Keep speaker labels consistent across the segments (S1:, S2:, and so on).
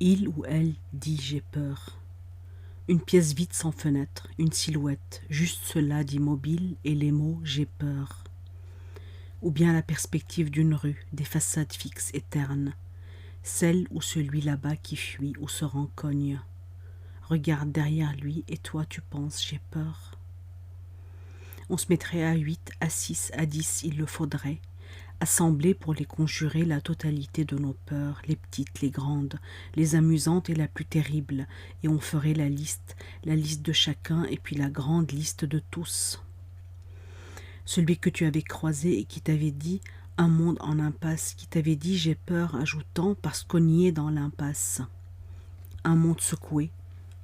S1: Il ou elle dit j'ai peur. Une pièce vide sans fenêtre, une silhouette, juste cela d'immobile et les mots j'ai peur. Ou bien la perspective d'une rue, des façades fixes et ternes, celle ou celui là-bas qui fuit ou se rencogne. Regarde derrière lui et toi tu penses j'ai peur. On se mettrait à 8, à 6, à 10, il le faudrait, assembler pour les conjurer la totalité de nos peurs, les petites, les grandes, les amusantes et la plus terrible, et on ferait la liste de chacun et puis la grande liste de tous. Celui que tu avais croisé et qui t'avait dit un monde en impasse, qui t'avait dit j'ai peur, ajoutant parce qu'on y est dans l'impasse. Un monde secoué,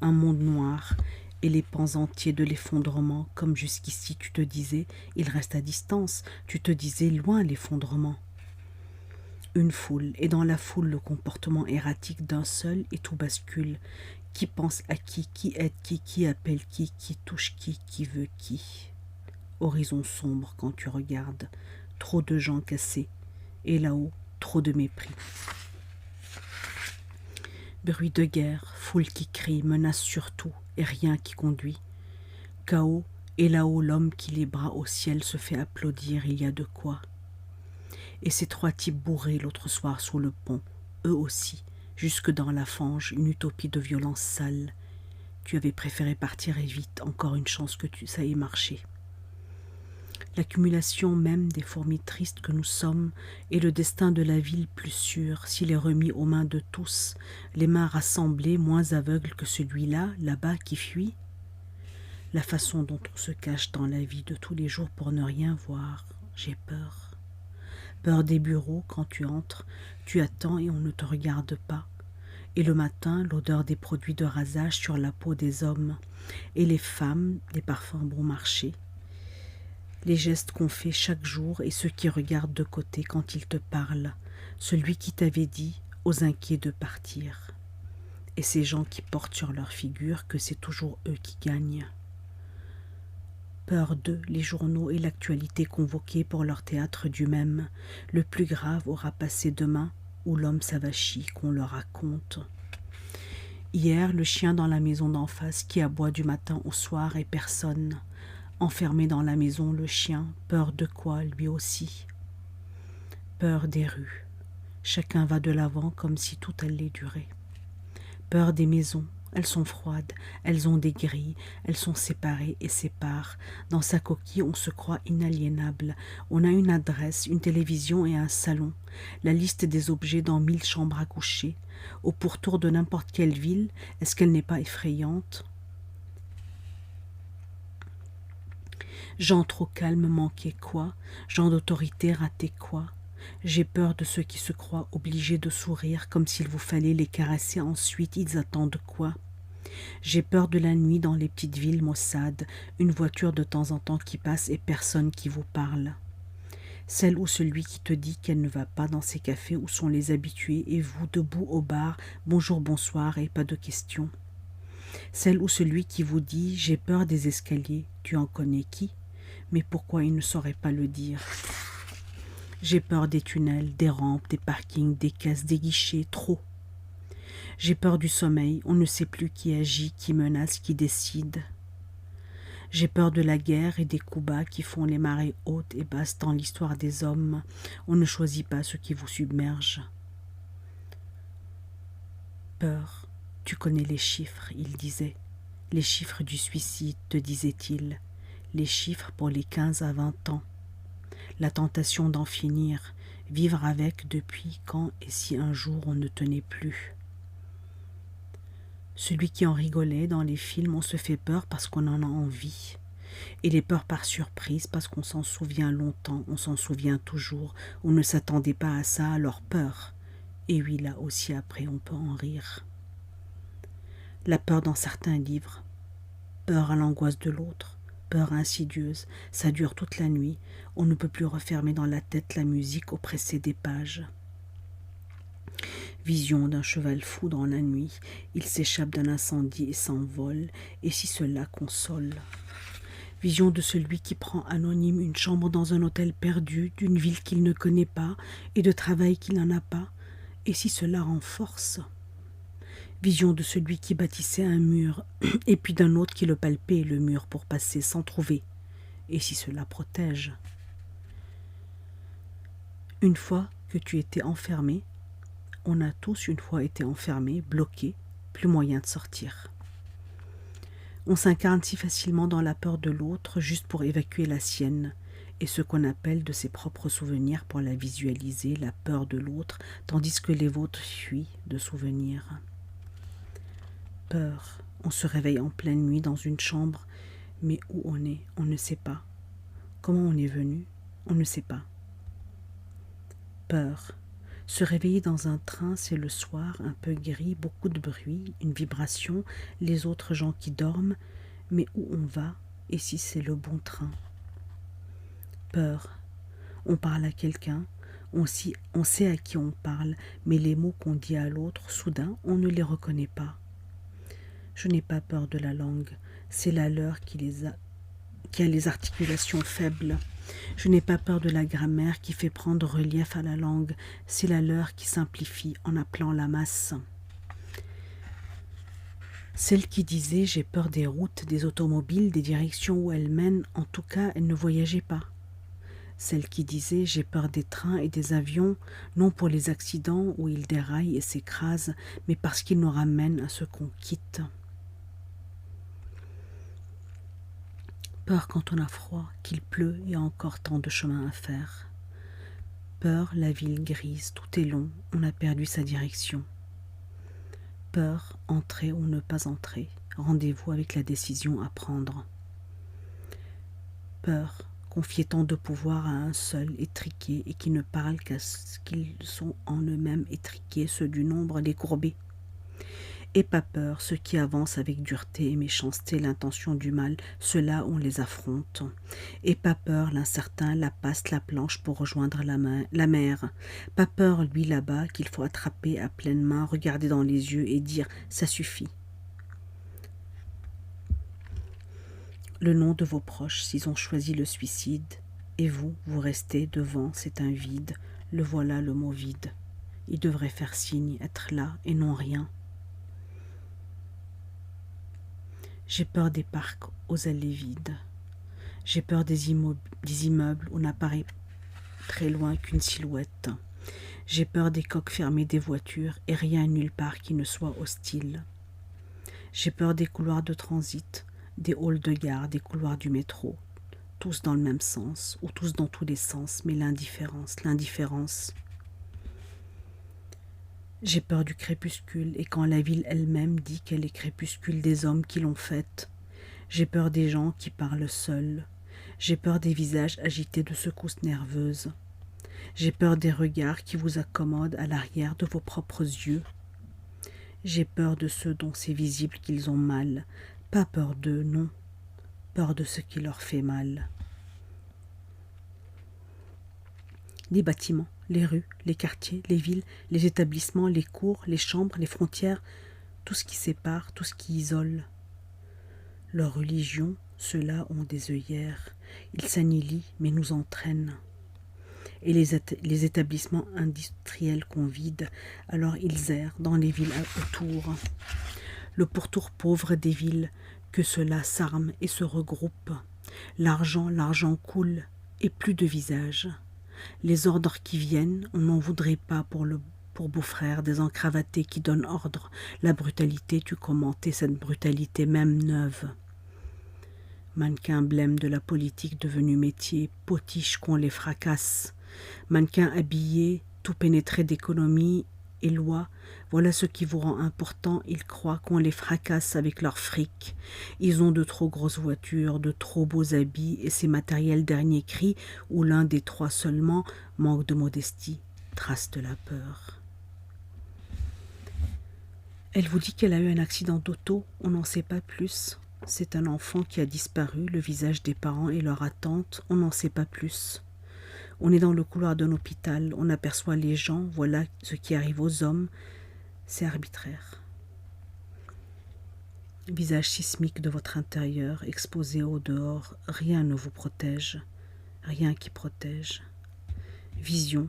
S1: un monde noir, et les pans entiers de l'effondrement, comme jusqu'ici tu te disais, il reste à distance, tu te disais loin l'effondrement. Une foule, et dans la foule le comportement erratique d'un seul, et tout bascule. Qui pense à qui aide qui appelle qui touche qui veut qui. Horizon sombre quand tu regardes, trop de gens cassés, et là-haut, trop de mépris. Bruit de guerre, foule qui crie, menace surtout, et rien qui conduit. Chaos, et là-haut l'homme qui les bras au ciel se fait applaudir, il y a de quoi. Et ces trois types bourrés l'autre soir sous le pont, eux aussi, jusque dans la fange, une utopie de violence sale. Tu avais préféré partir et vite, encore une chance que ça ait marché. L'accumulation même des fourmis tristes que nous sommes est le destin de la ville plus sûr s'il est remis aux mains de tous, les mains rassemblées moins aveugles que celui-là, là-bas qui fuit. La façon dont on se cache dans la vie de tous les jours pour ne rien voir, j'ai peur. Peur des bureaux quand tu entres, tu attends et on ne te regarde pas. Et le matin, l'odeur des produits de rasage sur la peau des hommes, et les femmes, des parfums bon marché. Les gestes qu'on fait chaque jour et ceux qui regardent de côté quand ils te parlent, celui qui t'avait dit aux inquiets de partir. Et ces gens qui portent sur leur figure que c'est toujours eux qui gagnent. Peur d'eux, les journaux et l'actualité convoqués pour leur théâtre du même. Le plus grave aura passé demain, où l'homme s'avachit, qu'on leur raconte. Hier, le chien dans la maison d'en face qui aboie du matin au soir et personne. Enfermé dans la maison, le chien, peur de quoi lui aussi? Peur des rues. Chacun va de l'avant comme si tout allait durer. Peur des maisons. Elles sont froides, elles ont des grilles, elles sont séparées et séparent. Dans sa coquille, on se croit inaliénable. On a une adresse, une télévision et un salon. La liste des objets dans 1000 chambres à coucher. Au pourtour de n'importe quelle ville, est-ce qu'elle n'est pas effrayante? Gens trop calmes manquaient quoi? Gens d'autorité ratés quoi? J'ai peur de ceux qui se croient obligés de sourire comme s'il vous fallait les caresser ensuite, ils attendent quoi? J'ai peur de la nuit dans les petites villes maussades, une voiture de temps en temps qui passe et personne qui vous parle. Celle ou celui qui te dit qu'elle ne va pas dans ces cafés où sont les habitués et vous debout au bar, bonjour, bonsoir et pas de questions. Celle ou celui qui vous dit j'ai peur des escaliers, tu en connais qui? Mais pourquoi il ne saurait pas le dire? J'ai peur des tunnels, des rampes, des parkings, des caisses, des guichets, trop. J'ai peur du sommeil, on ne sait plus qui agit, qui menace, qui décide. J'ai peur de la guerre et des coups bas qui font les marées hautes et basses dans l'histoire des hommes. On ne choisit pas ce qui vous submerge. Peur, tu connais les chiffres, il disait. Les chiffres du suicide, te disait-il. Les chiffres pour les 15 à 20 ans. La tentation d'en finir, vivre avec depuis quand et si un jour on ne tenait plus. Celui qui en rigolait dans les films, on se fait peur parce qu'on en a envie. Et les peurs par surprise parce qu'on s'en souvient longtemps, on s'en souvient toujours, on ne s'attendait pas à ça, alors peur. Et oui, là aussi après on peut en rire. La peur dans certains livres, peur à l'angoisse de l'autre, peur insidieuse, ça dure toute la nuit, on ne peut plus refermer dans la tête la musique oppressée des pages. Vision d'un cheval fou dans la nuit, il s'échappe d'un incendie et s'envole, et si cela console. Vision de celui qui prend anonyme une chambre dans un hôtel perdu, d'une ville qu'il ne connaît pas, et de travail qu'il n'en a pas, et si cela renforce. Vision de celui qui bâtissait un mur, et puis d'un autre qui le palpait, le mur, pour passer sans trouver. Et si cela protège? Une fois que tu étais enfermé, on a tous une fois été enfermés, bloqués, plus moyen de sortir. On s'incarne si facilement dans la peur de l'autre juste pour évacuer la sienne, et ce qu'on appelle de ses propres souvenirs pour la visualiser, la peur de l'autre, tandis que les vôtres fuient de souvenirs. Peur, on se réveille en pleine nuit dans une chambre, mais où on ne sait pas. Comment on est venu, on ne sait pas. Peur, se réveiller dans un train, c'est le soir, un peu gris, beaucoup de bruit, une vibration, les autres gens qui dorment, mais où on va, et si c'est le bon train? Peur, on parle à quelqu'un, on sait à qui on parle, mais les mots qu'on dit à l'autre, soudain, on ne les reconnaît pas. Je n'ai pas peur de la langue, c'est la leur qui a les articulations faibles. Je n'ai pas peur de la grammaire qui fait prendre relief à la langue, c'est la leur qui simplifie en appelant la masse. Celle qui disait « j'ai peur des routes, des automobiles, des directions où elles mènent », en tout cas, elle ne voyageait pas. Celle qui disait « j'ai peur des trains et des avions, non pour les accidents où ils déraillent et s'écrasent, mais parce qu'ils nous ramènent à ce qu'on quitte. » Peur quand on a froid, qu'il pleut et encore tant de chemin à faire. Peur, la ville grise, tout est long, on a perdu sa direction. Peur, entrer ou ne pas entrer, rendez-vous avec la décision à prendre. Peur, confier tant de pouvoir à un seul, étriqué, et qui ne parle qu'à ce qu'ils sont en eux-mêmes étriqués, ceux du nombre, les courbés. Et pas peur, ceux qui avancent avec dureté et méchanceté l'intention du mal, ceux-là on les affronte. Et pas peur, l'incertain, la passe, la planche pour rejoindre la mer. Pas peur, lui là-bas, qu'il faut attraper à pleine main, regarder dans les yeux et dire « ça suffit ». Le nom de vos proches s'ils ont choisi le suicide, et vous, vous restez devant, c'est un vide, le voilà le mot vide. Il devrait faire signe, être là et non rien. J'ai peur des parcs aux allées vides. J'ai peur des immeubles où n'apparaît très loin qu'une silhouette. J'ai peur des coques fermées des voitures et rien nulle part qui ne soit hostile. J'ai peur des couloirs de transit, des halls de gare, des couloirs du métro, tous dans le même sens, ou tous dans tous les sens, mais l'indifférence. J'ai peur du crépuscule, et quand la ville elle-même dit qu'elle est crépuscule des hommes qui l'ont faite. J'ai peur des gens qui parlent seuls. J'ai peur des visages agités de secousses nerveuses. J'ai peur des regards qui vous accommodent à l'arrière de vos propres yeux. J'ai peur de ceux dont c'est visible qu'ils ont mal. Pas peur d'eux, non. Peur de ce qui leur fait mal. Les bâtiments, les rues, les quartiers, les villes, les établissements, les cours, les chambres, les frontières, tout ce qui sépare, tout ce qui isole. Leur religion, ceux-là ont des œillères. Ils s'annihilent mais nous entraînent. Et les établissements industriels qu'on vide, alors ils errent dans les villes autour. Le pourtour pauvre des villes, que ceux-là s'arment et se regroupent. L'argent coule, et plus de visages. Les ordres qui viennent, on n'en voudrait pas pour beaux-frères, des encravatés qui donnent ordre. La brutalité, tu commentais cette brutalité même neuve. Mannequin blême de la politique devenue métier, potiche qu'on les fracasse. Mannequin habillé, tout pénétré d'économie et loi, voilà ce qui vous rend important, ils croient qu'on les fracasse avec leur fric. Ils ont de trop grosses voitures, de trop beaux habits, et ces matériels dernier cri, où l'un des trois seulement, manque de modestie, trace de la peur. Elle vous dit qu'elle a eu un accident d'auto, on n'en sait pas plus. C'est un enfant qui a disparu, le visage des parents et leur attente, on n'en sait pas plus. On est dans le couloir d'un hôpital, on aperçoit les gens, voilà ce qui arrive aux hommes, c'est arbitraire. Visage sismique de votre intérieur, exposé au dehors, rien ne vous protège, rien qui protège. Vision,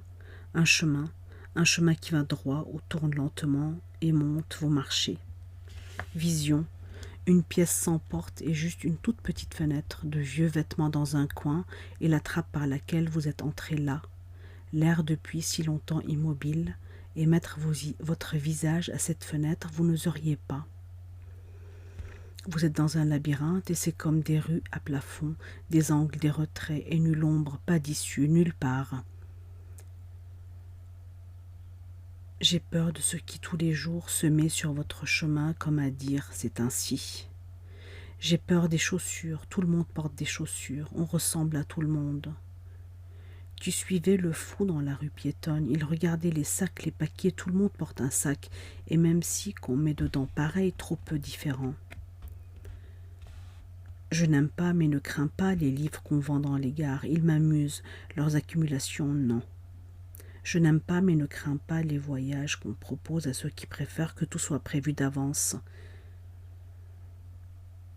S1: un chemin, Un chemin qui va droit ou tourne lentement et monte, vous marchez. Vision, une pièce sans porte et juste une toute petite fenêtre, de vieux vêtements dans un coin et la trappe par laquelle vous êtes entré là, l'air depuis si longtemps immobile, et mettre votre visage à cette fenêtre, vous n'oseriez pas. Vous êtes dans un labyrinthe et c'est comme des rues à plafond, des angles, des retraits et nulle ombre, pas d'issue, nulle part. J'ai peur de ce qui tous les jours se met sur votre chemin comme à dire c'est ainsi. J'ai peur des chaussures, tout le monde porte des chaussures, on ressemble à tout le monde. Tu suivais le fou dans la rue piétonne, il regardait les sacs, les paquets, tout le monde porte un sac, et même si qu'on met dedans pareil, trop peu différent. Je n'aime pas mais ne crains pas les livres qu'on vend dans les gares, ils m'amusent, leurs accumulations non. Je n'aime pas mais ne crains pas les voyages qu'on propose à ceux qui préfèrent que tout soit prévu d'avance.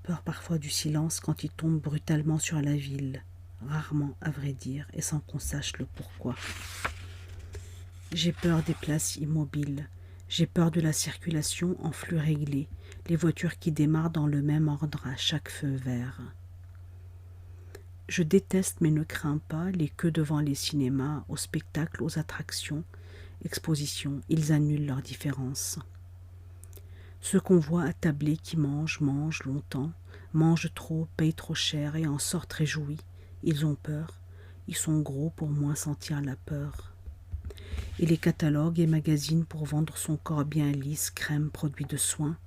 S1: Peur parfois du silence quand il tombe brutalement sur la ville, rarement à vrai dire et sans qu'on sache le pourquoi. J'ai peur des places immobiles, j'ai peur de la circulation en flux réglé, les voitures qui démarrent dans le même ordre à chaque feu vert. Je déteste mais ne crains pas les queues devant les cinémas, aux spectacles, aux attractions, expositions, ils annulent leurs différences. Ceux qu'on voit attablés qui mangent longtemps, mangent trop, payent trop cher et en sortent réjouis, ils ont peur, ils sont gros pour moins sentir la peur. Et les catalogues et magazines pour vendre son corps bien lisse, crème, produits de soins,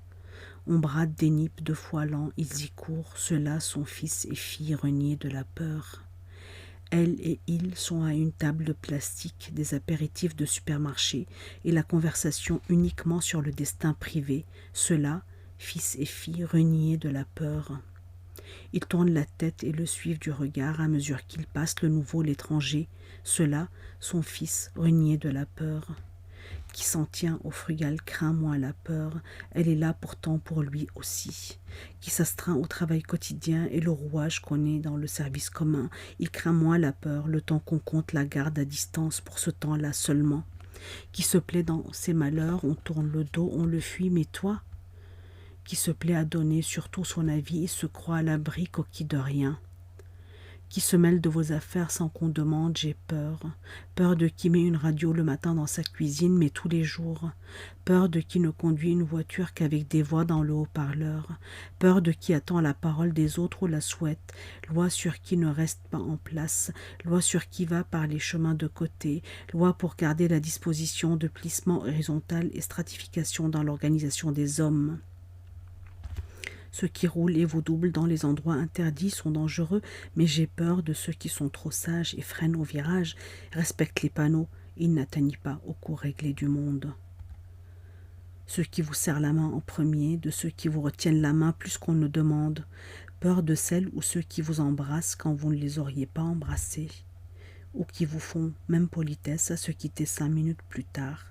S1: on brade des nippes de foie lent, ils y courent, ceux-là sont fils et filles reniés de la peur. Elle et ils sont à une table de plastique, des apéritifs de supermarché et la conversation uniquement sur le destin privé, ceux-là, fils et filles reniés de la peur. Ils tournent la tête et le suivent du regard à mesure qu'ils passent le nouveau, l'étranger, ceux-là, son fils reniés de la peur. Qui s'en tient au frugal craint moins la peur, elle est là pourtant pour lui aussi. Qui s'astreint au travail quotidien et le rouage qu'on est dans le service commun, il craint moins la peur, le temps qu'on compte la garde à distance pour ce temps-là seulement. Qui se plaît dans ses malheurs, on tourne le dos, on le fuit, mais toi, qui se plaît à donner surtout son avis et se croit à l'abri coquille de rien. Qui se mêle de vos affaires sans qu'on demande, j'ai peur. Peur de qui met une radio le matin dans sa cuisine, mais tous les jours. Peur de qui ne conduit une voiture qu'avec des voix dans le haut-parleur. Peur de qui attend la parole des autres ou la souhaite. Loi sur qui ne reste pas en place. Loi sur qui va par les chemins de côté. Loi pour garder la disposition de plissement horizontal et stratification dans l'organisation des hommes. Ceux qui roulent et vous doublent dans les endroits interdits sont dangereux, mais j'ai peur de ceux qui sont trop sages et freinent au virage, respectent les panneaux, ils n'atteignent pas au cours réglé du monde. Ceux qui vous serrent la main en premier, de ceux qui vous retiennent la main plus qu'on ne demande, peur de celles ou ceux qui vous embrassent quand vous ne les auriez pas embrassés, ou qui vous font même politesse à se quitter 5 minutes plus tard,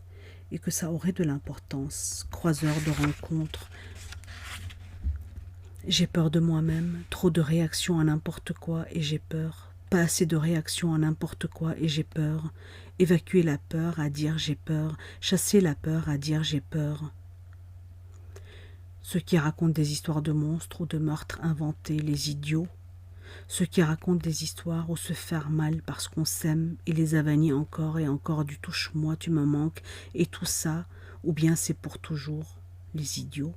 S1: et que ça aurait de l'importance, croiseurs de rencontres. J'ai peur de moi-même, trop de réactions à n'importe quoi et j'ai peur. Pas assez de réactions à n'importe quoi et j'ai peur. Évacuer la peur à dire j'ai peur. Chasser la peur à dire j'ai peur. Ceux qui racontent des histoires de monstres ou de meurtres inventés, les idiots. Ceux qui racontent des histoires où se faire mal parce qu'on s'aime et les avanit encore et encore du touche-moi, tu me manques et tout ça, ou bien c'est pour toujours, les idiots.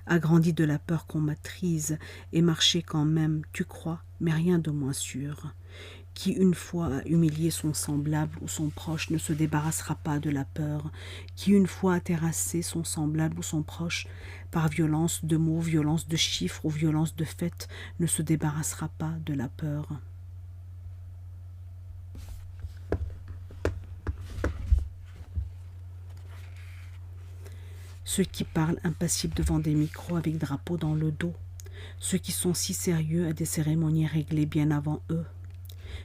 S1: Agrandi de la peur qu'on maîtrise et marcher quand même, tu crois, mais rien de moins sûr. Qui une fois a humilié son semblable ou son proche ne se débarrassera pas de la peur. Qui une fois a terrassé son semblable ou son proche par violence de mots, violence de chiffres ou violence de faits ne se débarrassera pas de la peur. Ceux qui parlent impassibles devant des micros avec drapeau dans le dos. Ceux qui sont si sérieux à des cérémonies réglées bien avant eux.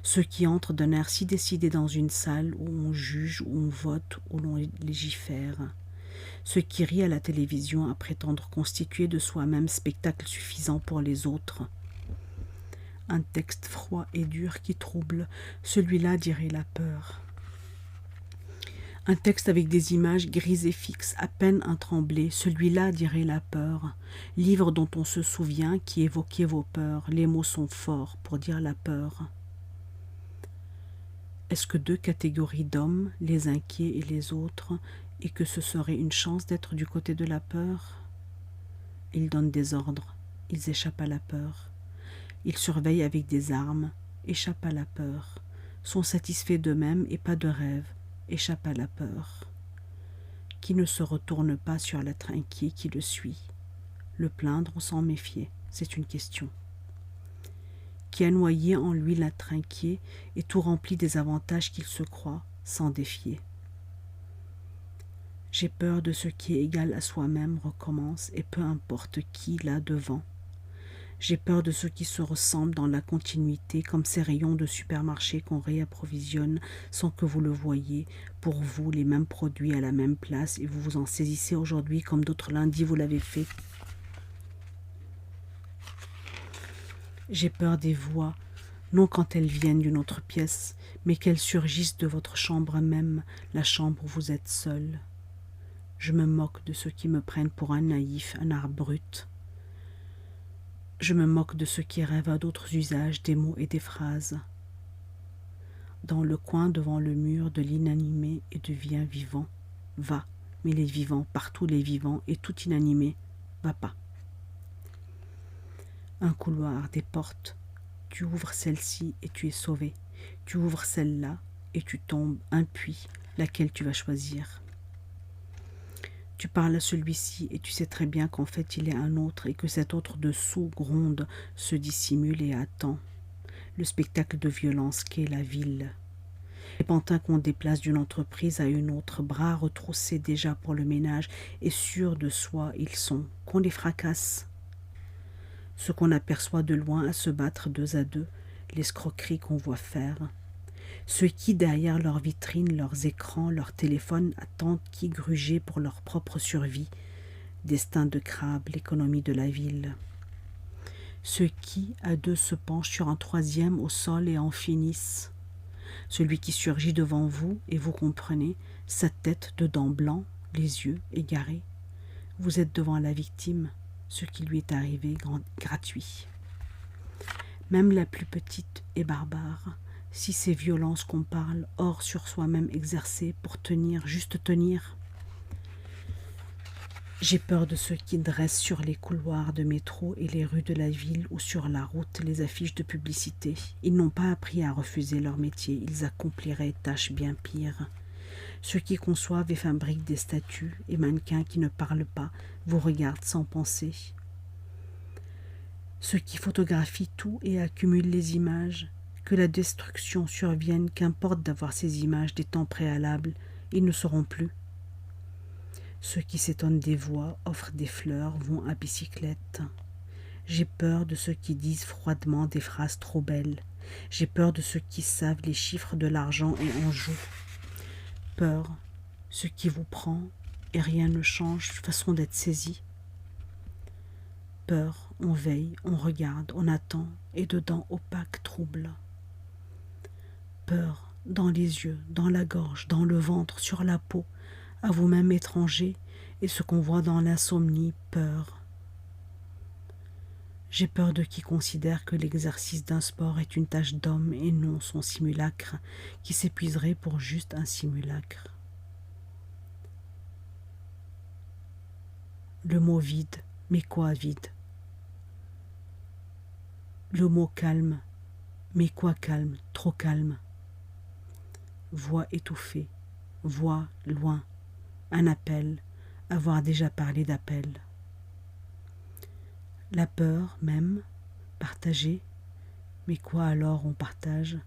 S1: Ceux qui entrent d'un air si décidé dans une salle où on juge, où on vote, où l'on légifère. Ceux qui rient à la télévision à prétendre constituer de soi-même spectacle suffisant pour les autres. Un texte froid et dur qui trouble, celui-là dirait la peur. Un texte avec des images grises et fixes, à peine un tremblé, celui-là dirait la peur. Livre dont on se souvient qui évoquait vos peurs, les mots sont forts pour dire la peur. Est-ce que deux catégories d'hommes, les inquiets et les autres, et que ce serait une chance d'être du côté de la peur? Ils donnent des ordres, ils échappent à la peur. Ils surveillent avec des armes, échappent à la peur, sont satisfaits d'eux-mêmes et pas de rêve, échappent à la peur. Qui ne se retourne pas sur l'être inquiet qui le suit? Le plaindre ou s'en méfier, c'est une question. Qui a noyé en lui l'être inquiet et tout rempli des avantages qu'il se croit, sans défier. J'ai peur de ce qui est égal à soi-même recommence, et peu importe qui là devant. J'ai peur de ce qui se ressemble dans la continuité, comme ces rayons de supermarché qu'on réapprovisionne sans que vous le voyiez, pour vous les mêmes produits à la même place, et vous vous en saisissez aujourd'hui comme d'autres lundis vous l'avez fait. J'ai peur des voix, non quand elles viennent d'une autre pièce, mais qu'elles surgissent de votre chambre même, la chambre où vous êtes seul. Je me moque de ceux qui me prennent pour un naïf, un art brut. Je me moque de ceux qui rêvent à d'autres usages des mots et des phrases. Dans le coin devant le mur de l'inanimé et devient vivant, va, mais les vivants, partout les vivants, et tout inanimé, va pas. Un couloir, des portes, tu ouvres celle-ci et tu es sauvé. Tu ouvres celle-là et tu tombes, un puits, laquelle tu vas choisir. Tu parles à celui-ci et tu sais très bien qu'en fait il est un autre et que cet autre dessous gronde, se dissimule et attend. Le spectacle de violence qu'est la ville. Les pantins qu'on déplace d'une entreprise à une autre, bras retroussés déjà pour le ménage et sûrs de soi ils sont, qu'on les fracasse. Ce qu'on aperçoit de loin à se battre deux à deux, l'escroquerie qu'on voit faire. Ceux qui, derrière leurs vitrines, leurs écrans, leurs téléphones, attendent qui gruger pour leur propre survie. Destin de crabe, l'économie de la ville. Ceux qui, à deux, se penchent sur un troisième au sol et en finissent. Celui qui surgit devant vous, et vous comprenez, sa tête de dents blancs, les yeux égarés. Vous êtes devant la victime, ce qui lui est arrivé gratuit. Même la plus petite est barbare, si ces violences qu'on parle, hors sur soi-même exercées pour tenir, juste tenir. J'ai peur de ceux qui dressent sur les couloirs de métro et les rues de la ville ou sur la route les affiches de publicité. Ils n'ont pas appris à refuser leur métier, ils accompliraient tâches bien pires. Ceux qui conçoivent et fabriquent des statues et mannequins qui ne parlent pas, vous regardent sans penser. Ceux qui photographient tout et accumulent les images, que la destruction survienne, qu'importe d'avoir ces images des temps préalables, ils ne seront plus. Ceux qui s'étonnent des voix, offrent des fleurs, vont à bicyclette. J'ai peur de ceux qui disent froidement des phrases trop belles. J'ai peur de ceux qui savent les chiffres de l'argent et en jouent. Peur, ce qui vous prend et rien ne change, façon d'être saisi. Peur, on veille, on regarde, on attend, et dedans opaque, trouble. Peur, dans les yeux, dans la gorge, dans le ventre, sur la peau, à vous-même étranger, et ce qu'on voit dans l'insomnie, peur. J'ai peur de qui considère que l'exercice d'un sport est une tâche d'homme et non son simulacre, qui s'épuiserait pour juste un simulacre. Le mot vide, mais quoi vide? Le mot calme, mais quoi calme, trop calme? Voix étouffée, voix loin, un appel, avoir déjà parlé d'appel. La peur même, partagée, mais quoi alors on partage?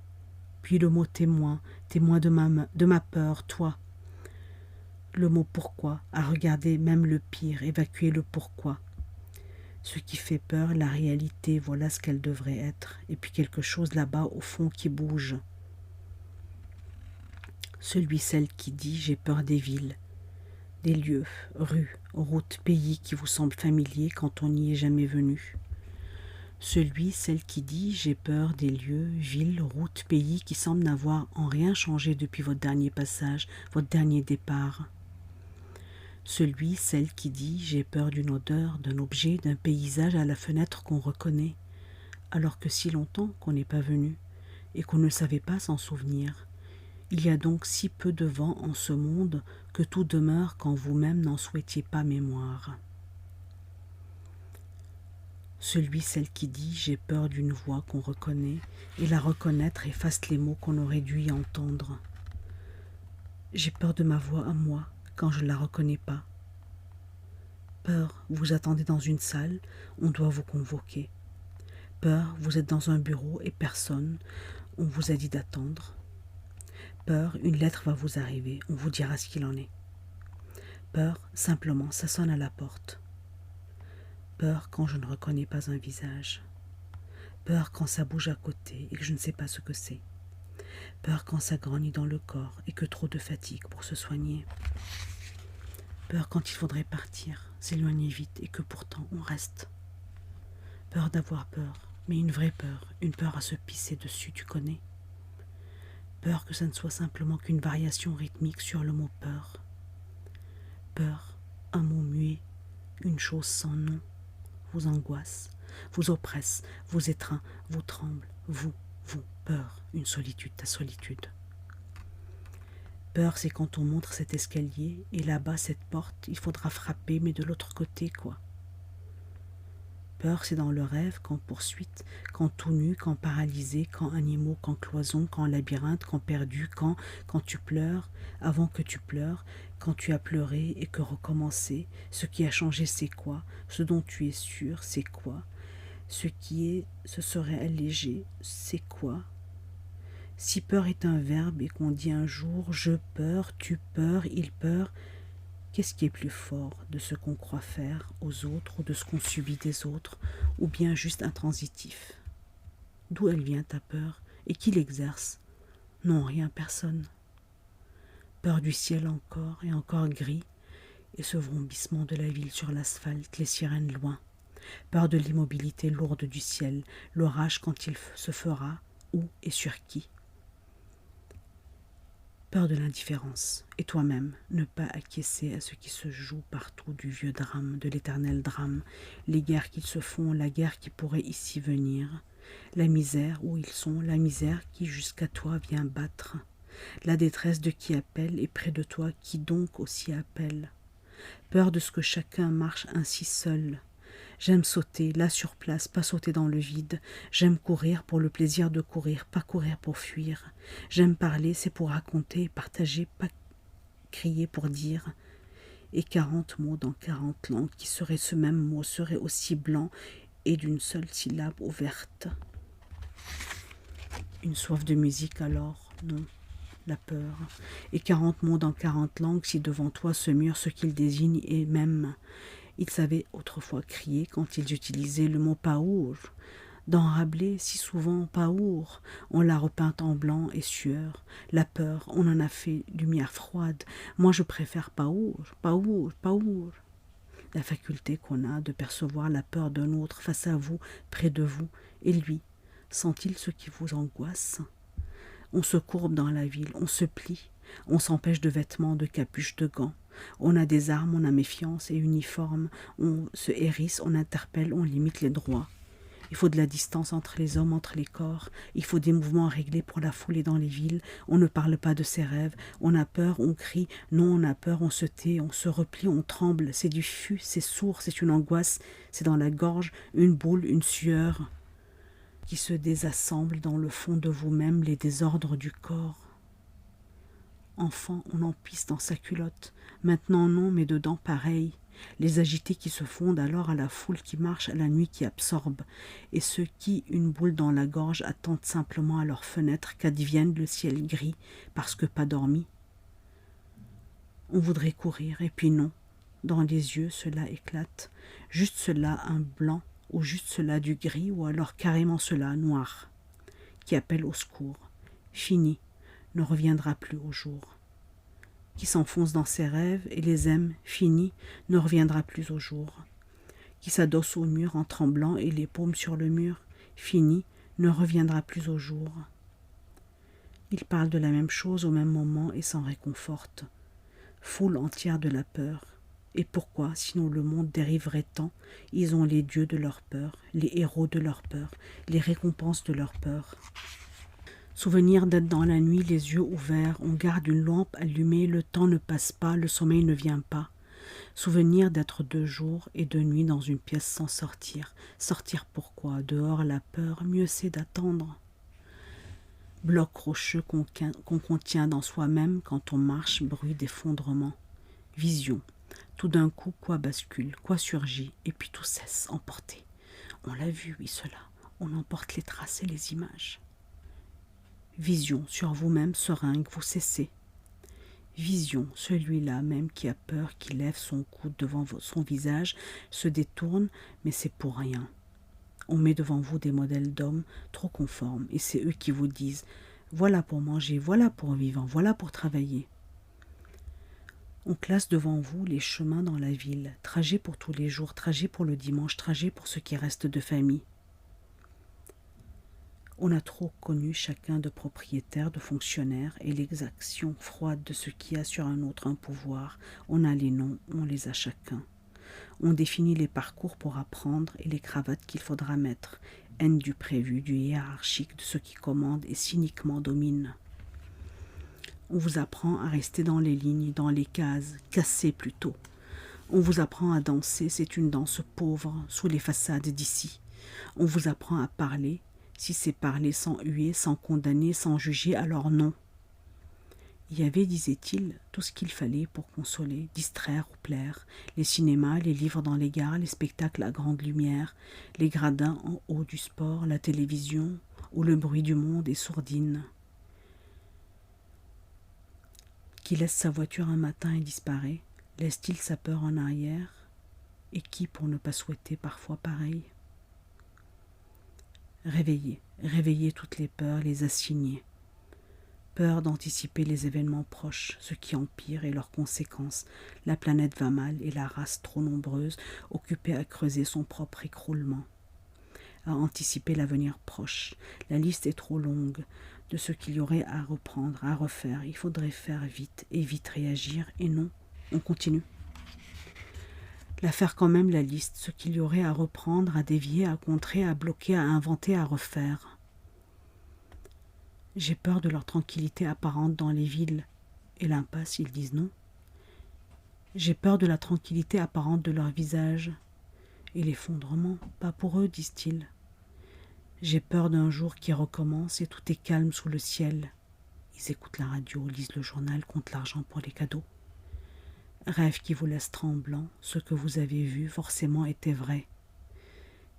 S1: Puis le mot témoin, témoin de ma peur, toi. Le mot pourquoi, à regarder même le pire, évacuer le pourquoi. Ce qui fait peur, la réalité, voilà ce qu'elle devrait être, et puis quelque chose là-bas au fond qui bouge. Celui, celle qui dit j'ai peur des villes, des lieux, rues, routes, pays qui vous semblent familiers quand on n'y est jamais venu. Celui, celle qui dit « j'ai peur des lieux, villes, routes, pays qui semblent n'avoir en rien changé depuis votre dernier passage, votre dernier départ. » Celui, celle qui dit « j'ai peur d'une odeur, d'un objet, d'un paysage à la fenêtre qu'on reconnaît, alors que si longtemps qu'on n'est pas venu et qu'on ne savait pas s'en souvenir. Il y a donc si peu de vent en ce monde que tout demeure quand vous-même n'en souhaitiez pas mémoire. » Celui, celle qui dit « j'ai peur d'une voix qu'on reconnaît et la reconnaître efface les mots qu'on aurait dû y entendre. J'ai peur de ma voix à moi quand je ne la reconnais pas. Peur, vous attendez dans une salle, on doit vous convoquer. Peur, vous êtes dans un bureau et personne, on vous a dit d'attendre. Peur, une lettre va vous arriver, on vous dira ce qu'il en est. Peur, simplement, ça sonne à la porte. Peur quand je ne reconnais pas un visage. Peur quand ça bouge à côté et que je ne sais pas ce que c'est. Peur quand ça grogne dans le corps et que trop de fatigue pour se soigner. Peur quand il faudrait partir, s'éloigner vite et que pourtant on reste. Peur d'avoir peur, mais une vraie peur, une peur à se pisser dessus, tu connais. Peur que ça ne soit simplement qu'une variation rythmique sur le mot peur. Peur, un mot muet, une chose sans nom, vous angoisse, vous oppresse, vous étreint, vous tremble, vous, peur, une solitude, ta solitude. Peur, c'est quand on montre cet escalier, et là-bas, cette porte, il faudra frapper, mais de l'autre côté, quoi. Peur, c'est dans le rêve, qu'en poursuite, quand tout nu, quand paralysé, quand animaux, quand cloison, quand labyrinthe, quand perdu, quand tu pleures, avant que tu pleures, quand tu as pleuré et que recommencer, ce qui a changé, c'est quoi? Ce dont tu es sûr, c'est quoi? Ce qui est, ce serait allégé, c'est quoi? Si peur est un verbe et qu'on dit un jour « je peur, tu peurs, il peur », qu'est-ce qui est plus fort de ce qu'on croit faire aux autres ou de ce qu'on subit des autres, ou bien juste intransitif? D'où elle vient ta peur et qui l'exerce? Non, rien, personne. Peur du ciel encore et encore gris, et ce vrombissement de la ville sur l'asphalte, les sirènes loin. Peur de l'immobilité lourde du ciel, l'orage quand il se fera, où et sur qui? Peur de l'indifférence, et toi-même, ne pas acquiescer à ce qui se joue partout du vieux drame, de l'éternel drame, les guerres qu'ils se font, la guerre qui pourrait ici venir, la misère où ils sont, la misère qui jusqu'à toi vient battre, la détresse de qui appelle et près de toi qui donc aussi appelle. Peur de ce que chacun marche ainsi seul. J'aime sauter, là sur place, pas sauter dans le vide. J'aime courir pour le plaisir de courir, pas courir pour fuir. J'aime parler, c'est pour raconter, partager, pas crier pour dire. Et 40 mots dans 40 langues, qui seraient ce même mot, seraient aussi blancs et d'une seule syllabe ouverte. Une soif de musique alors, non, la peur. Et 40 mots dans 40 langues, si devant toi se mure ce qu'ils désignent et même. Ils savaient autrefois crier quand ils utilisaient le mot paour. Dans Rabelais, si souvent paour, on l'a repeinte en blanc et sueur. La peur, on en a fait lumière froide. Moi, je préfère paour, paour, paour. La faculté qu'on a de percevoir la peur d'un autre face à vous, près de vous, et lui, sent-il ce qui vous angoisse? On se courbe dans la ville, on se plie, on s'empêche de vêtements, de capuches, de gants. On a des armes, on a méfiance et uniforme, on se hérisse, on interpelle, on limite les droits. Il faut de la distance entre les hommes, entre les corps. Il faut des mouvements réglés pour la foule et dans les villes. On ne parle pas de ses rêves. On a peur, on crie. Non, on a peur, on se tait, on se replie, on tremble. C'est du fût, c'est sourd, c'est une angoisse. C'est dans la gorge, une boule, une sueur qui se désassemble dans le fond de vous-même, les désordres du corps. Enfant, on en pisse dans sa culotte. Maintenant non, mais dedans pareil. Les agités qui se fondent alors à la foule qui marche, à la nuit qui absorbe. Et ceux qui, une boule dans la gorge, attendent simplement à leur fenêtre qu'advienne le ciel gris, parce que pas dormi. On voudrait courir, et puis non. Dans les yeux, cela éclate. Juste cela, un blanc, ou juste cela du gris, ou alors carrément cela, noir, qui appelle au secours. Fini, ne reviendra plus au jour. Qui s'enfonce dans ses rêves et les aime, fini, ne reviendra plus au jour. qui s'adosse au mur en tremblant et les paumes sur le mur, fini, ne reviendra plus au jour. Il parle de la même chose au même moment et s'en réconforte. Foule entière de la peur. Et pourquoi, sinon le monde dériverait tant? Ils ont les dieux de leur peur, les héros de leur peur, les récompenses de leur peur. Souvenir d'être dans la nuit, les yeux ouverts, on garde une lampe allumée, le temps ne passe pas, le sommeil ne vient pas. Souvenir d'être de jour et de nuit dans une pièce sans sortir. Sortir pourquoi? Dehors la peur, mieux c'est d'attendre. Bloc rocheux qu'on contient dans soi-même quand on marche, bruit d'effondrement. Vision. Tout d'un coup, quoi bascule, quoi surgit, et puis tout cesse, emporté. On l'a vu, oui, cela. On emporte les traces et les images. Vision, sur vous-même, seringue, vous cessez. Vision, celui-là même qui a peur, qui lève son coude devant son visage, se détourne, mais c'est pour rien. On met devant vous des modèles d'hommes trop conformes, et c'est eux qui vous disent « Voilà pour manger, voilà pour vivre, voilà pour travailler ». On classe devant vous les chemins dans la ville, trajet pour tous les jours, trajet pour le dimanche, trajet pour ce qui reste de famille. On a trop connu chacun de propriétaire, de fonctionnaire, et l'exaction froide de ce qui a sur un autre un pouvoir. On a les noms, on les a chacun. On définit les parcours pour apprendre et les cravates qu'il faudra mettre. Haine du prévu, du hiérarchique, de ceux qui commandent et cyniquement dominent. On vous apprend à rester dans les lignes, dans les cases, cassées plutôt. On vous apprend à danser, c'est une danse pauvre, sous les façades d'ici. On vous apprend à parler, si c'est parler sans huer, sans condamner, sans juger, alors non. Il y avait, disait-il, tout ce qu'il fallait pour consoler, distraire ou plaire. Les cinémas, les livres dans les gares, les spectacles à grande lumière, les gradins en haut du sport, la télévision, où le bruit du monde est sourdine. Qui laisse sa voiture un matin et disparaît, laisse-t-il sa peur en arrière? Et qui, pour ne pas souhaiter parfois pareil? Réveillez, réveillez toutes les peurs, les assigner. Peur d'anticiper les événements proches, ce qui empire et leurs conséquences. La planète va mal et la race trop nombreuse, occupée à creuser son propre écroulement. À anticiper l'avenir proche. La liste est trop longue de ce qu'il y aurait à reprendre, à refaire. Il faudrait faire vite et vite réagir. Et non, on continue. La faire quand même la liste, ce qu'il y aurait à reprendre, à dévier, à contrer, à bloquer, à inventer, à refaire. J'ai peur de leur tranquillité apparente dans les villes. Et l'impasse, ils disent non. J'ai peur de la tranquillité apparente de leur visage. Et l'effondrement, pas pour eux, disent-ils. J'ai peur d'un jour qui recommence et tout est calme sous le ciel. Ils écoutent la radio, lisent le journal, comptent l'argent pour les cadeaux. Rêve qui vous laisse tremblant, ce que vous avez vu forcément était vrai.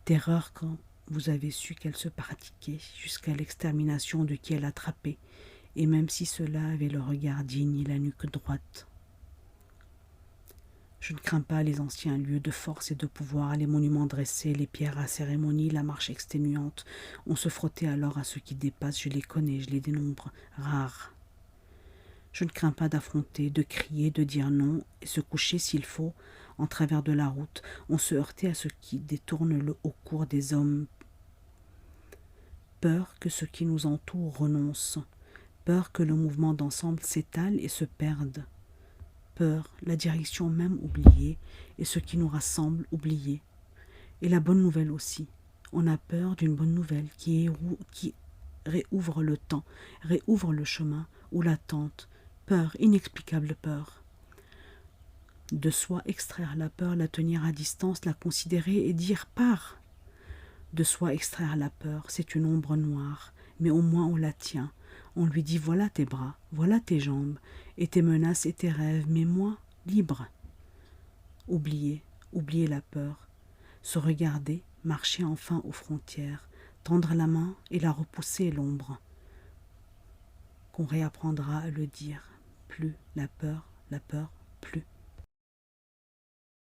S1: Terreur quand vous avez su qu'elle se pratiquait jusqu'à l'extermination de qui elle attrapait, et même si cela avait le regard digne et la nuque droite. Je ne crains pas les anciens lieux de force et de pouvoir, les monuments dressés, les pierres à cérémonie, la marche exténuante. On se frottait alors à ceux qui dépassent, je les connais, je les dénombre, rares. Je ne crains pas d'affronter, de crier, de dire non, et se coucher s'il faut, en travers de la route. On se heurtait à ce qui détourne le haut cours des hommes. Peur que ce qui nous entoure renonce. Peur que le mouvement d'ensemble s'étale et se perde. Peur, la direction même oubliée, et ce qui nous rassemble oublié. Et la bonne nouvelle aussi. On a peur d'une bonne nouvelle qui réouvre le temps, réouvre le chemin ou l'attente. Peur, inexplicable peur. De soi extraire la peur, la tenir à distance, la considérer et dire « pars ». De soi extraire la peur, c'est une ombre noire, mais au moins on la tient. On lui dit « voilà tes bras, voilà tes jambes, et tes menaces et tes rêves, mais moi, libre ». Oublier, oublier la peur, se regarder, marcher enfin aux frontières, tendre la main et la repousser l'ombre. Qu'on réapprendra à le dire. Plus la peur, plus.